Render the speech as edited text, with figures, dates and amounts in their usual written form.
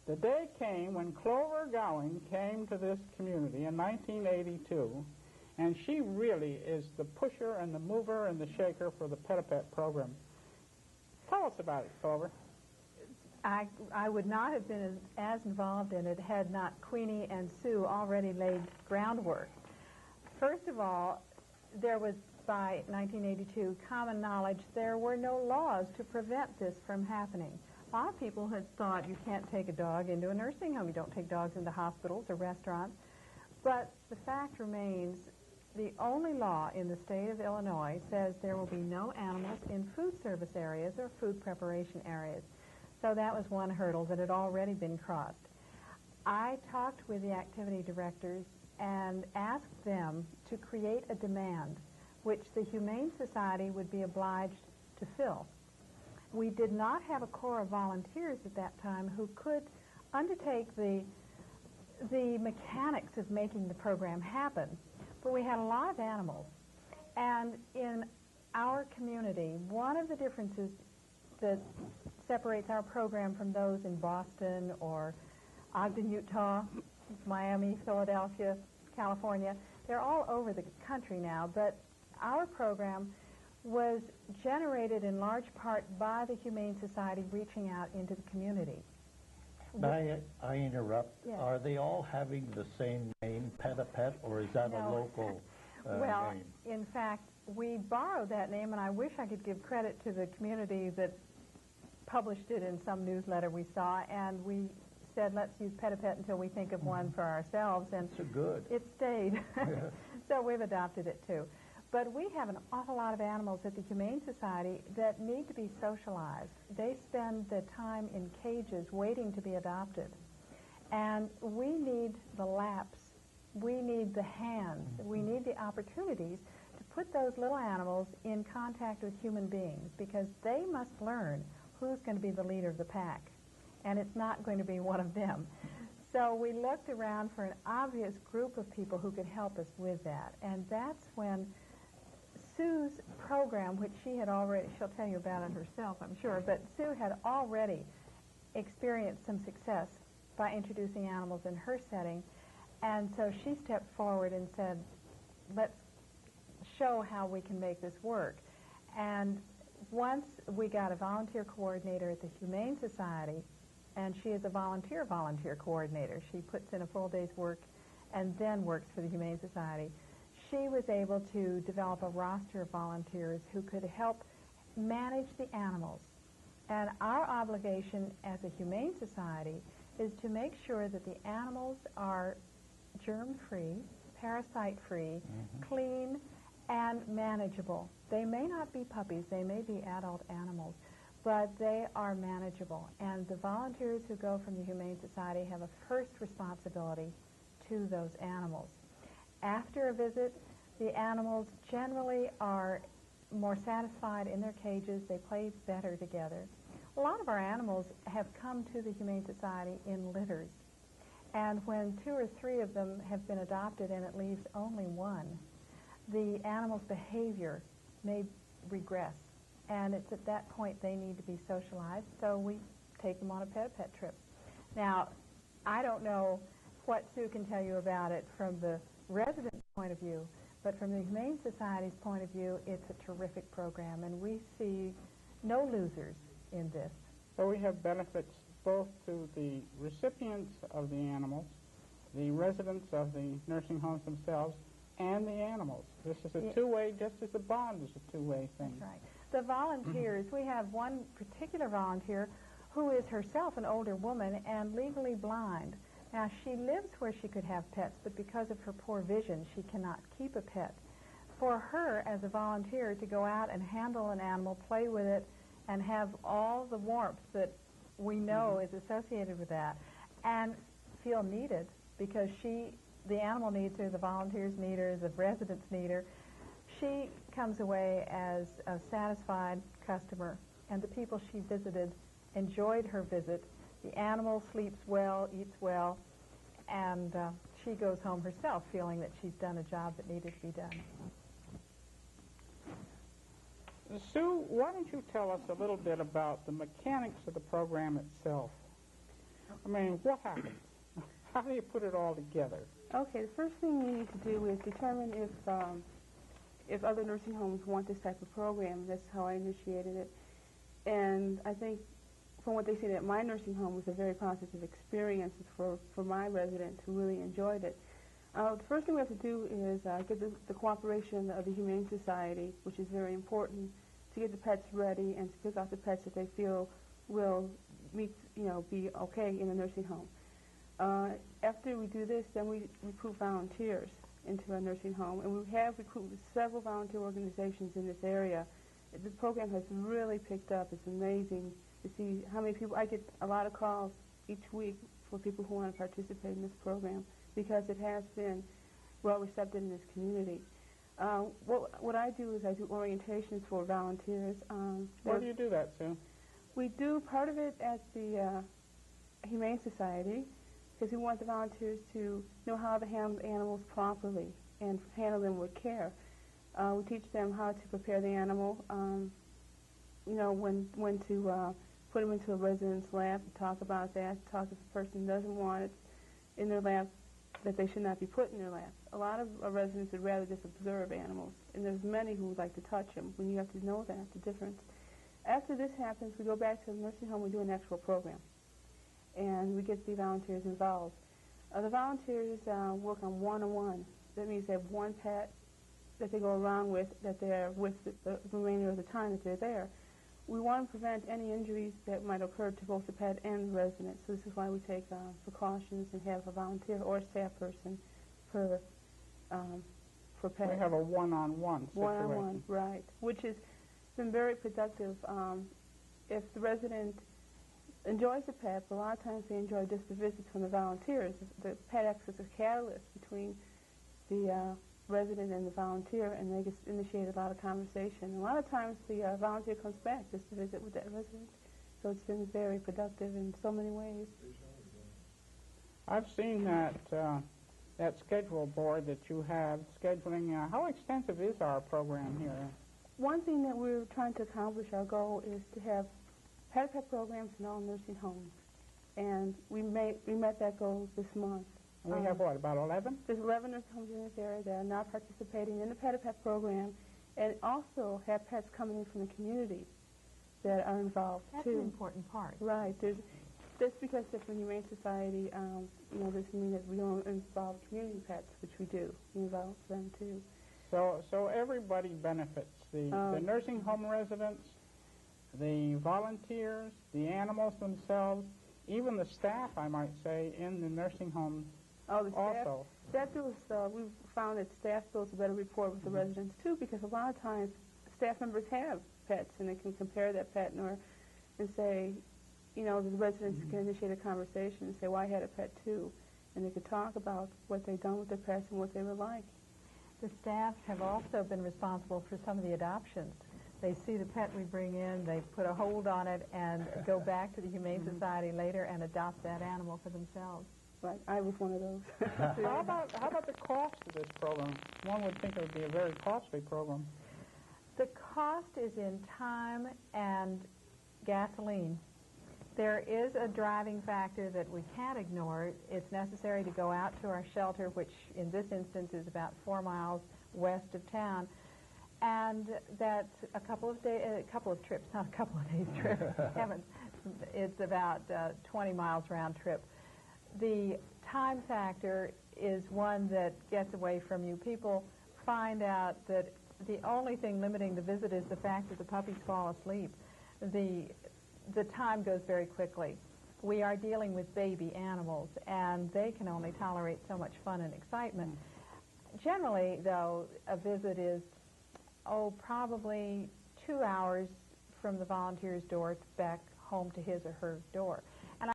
The day came when Clover Gowing came to this community in 1982, and she really is the pusher and the mover and the shaker for the Pet-a-Pet program. Tell us about it, Clover. I would not have been as involved in it had not Queenie and Sue already laid groundwork. First of all, there was, by 1982, common knowledge there were no laws to prevent this from happening. A lot of people had thought you can't take a dog into a nursing home, you don't take dogs into hospitals or restaurants, but the fact remains the only law in the state of Illinois says there will be no animals in food service areas or food preparation areas. So that was one hurdle that had already been crossed. I talked with the activity directors and asked them to create a demand which the Humane Society would be obliged to fill. We did not have a corps of volunteers at that time who could undertake the mechanics of making the program happen, but we had a lot of animals. And in our community, one of the differences that separates our program from those in Boston or Ogden, Utah, Miami, Philadelphia, California, they're all over the country now, but our program was generated in large part by the Humane Society reaching out into the community. May I interrupt? Yes. Are they all having the same name, Pet-a-Pet, or is that a local well, name? In fact, we borrowed that name, and I wish I could give credit to the community that published it in some newsletter we saw, and we said, let's use Pet-a-Pet until we think of one for ourselves, and so good. It stayed. So we've adopted it, too. But we have an awful lot of animals at the Humane Society that need to be socialized. They spend their time in cages waiting to be adopted. And we need the laps. We need the hands. We need the opportunities to put those little animals in contact with human beings, because they must learn who's going to be the leader of the pack. And it's not going to be one of them. So we looked around for an obvious group of people who could help us with that. And that's when Sue's program, which she had already, she'll tell you about it herself, I'm sure, but Sue had already experienced some success by introducing animals in her setting. And so she stepped forward and said, let's show how we can make this work. And once we got a volunteer coordinator at the Humane Society, and she is a volunteer coordinator. She puts in a full day's work and then works for the Humane Society. She was able to develop a roster of volunteers who could help manage the animals. And our obligation as a Humane Society is to make sure that the animals are germ-free, parasite-free, clean, and manageable. They may not be puppies, they may be adult animals, but they are manageable. And the volunteers who go from the Humane Society have a first responsibility to those animals. After a visit, the animals generally are more satisfied in their cages. They play better together. A lot of our animals have come to the Humane Society in litters. And when 2 or 3 of them have been adopted and it leaves only one, the animal's behavior may regress. And it's at that point they need to be socialized, so we take them on a Pet-a-Pet trip. Now, I don't know what Sue can tell you about it from the resident's point of view, but from the Humane Society's point of view, it's a terrific program, and we see no losers in this. So we have benefits both to the recipients of the animals, the residents of the nursing homes themselves, and the animals. This is a two-way, just as the bond is a two-way thing. That's right. The volunteers, we have one particular volunteer who is herself an older woman and legally blind. Now, she lives where she could have pets, but because of her poor vision, she cannot keep a pet. For her, as a volunteer, to go out and handle an animal, play with it, and have all the warmth that we know is associated with that, and feel needed, because the animal needs her, the volunteers need her, the residents need her, she comes away as a satisfied customer, and the people she visited enjoyed her visit. The animal sleeps well, eats well, and she goes home herself feeling that she's done a job that needed to be done. Sue, why don't you tell us a little bit about the mechanics of the program itself? I mean, what happens? How do you put it all together? Okay, the first thing we need to do is determine if other nursing homes want this type of program. That's how I initiated it. And I think from what they said at my nursing home was a very positive experience for my residents who really enjoyed it. The first thing we have to do is get the cooperation of the Humane Society, which is very important, to get the pets ready and to pick out the pets that they feel will be okay in a nursing home. After we do this, then we recruit volunteers into a nursing home, and we have recruited several volunteer organizations in this area. The program has really picked up. It's amazing to see how many people. I get a lot of calls each week for people who want to participate in this program because it has been well received in this community. What I do is I do orientations for volunteers. Where do you do that, Sue? We do part of it at the Humane Society because we want the volunteers to know how to handle animals properly and handle them with care. We teach them how to prepare the animal, when to put them into a resident's lab, talk about that, talk if a person doesn't want it in their lab, that they should not be put in their lab. A lot of residents would rather just observe animals, and there's many who would like to touch them when you have to know that, the difference. After this happens, we go back to the nursing home, we do an actual program, and we get the volunteers involved. The volunteers work on one-on-one. That means they have one pet that they go around with, that they're with the remainder of the time that they're there. We want to prevent any injuries that might occur to both the pet and the resident, so this is why we take precautions and have a volunteer or staff person per pet. We have a one-on-one situation. One-on-one, right, which has been very productive. If the resident enjoys the pet, but a lot of times they enjoy just the visits from the volunteers. The pet acts as a catalyst between the resident and the volunteer, and they just initiate a lot of conversation. A lot of times the volunteer comes back just to visit with that resident, so it's been very productive in so many ways. I've seen that schedule board that you have scheduling. How extensive is our program here? One thing that we're trying to accomplish, our goal is to have pet programs in all nursing homes, and we met that goal this month. And we have what, about 11? There's 11 nursing homes in this area that are now participating in the pet program, and also have pets coming in from the community that are involved That's too. an important part. Right. That's because if the Humane Society, this means that we don't involve community pets, which we do. We involve them too. So everybody benefits. The nursing home residents, the volunteers, the animals themselves, even the staff, I might say, in the nursing homes. Oh, the staff. Also. We've found that staff builds a better rapport with the residents too, because a lot of times staff members have pets, and they can compare that pet and say, the residents can initiate a conversation and say, well, I had a pet too, and they could talk about what they've done with their pets and what they were like. The staff have also been responsible for some of the adoptions. They see the pet we bring in, they put a hold on it, and go back to the Humane Society later and adopt that animal for themselves. Right, I was one of those. How about the cost of this program? One would think it would be a very costly program. The cost is in time and gasoline. There is a driving factor that we can't ignore. It's necessary to go out to our shelter, which in this instance is about 4 miles west of town, and that's a couple of trips, not a couple of days trip. Heavens, it's about 20 miles round trip. The time factor is one that gets away from you. People find out that the only thing limiting the visit is the fact that the puppies fall asleep. The time goes very quickly. We are dealing with baby animals, and they can only tolerate so much fun and excitement. Generally, though, a visit is, probably 2 hours from the volunteer's door back home to his or her door.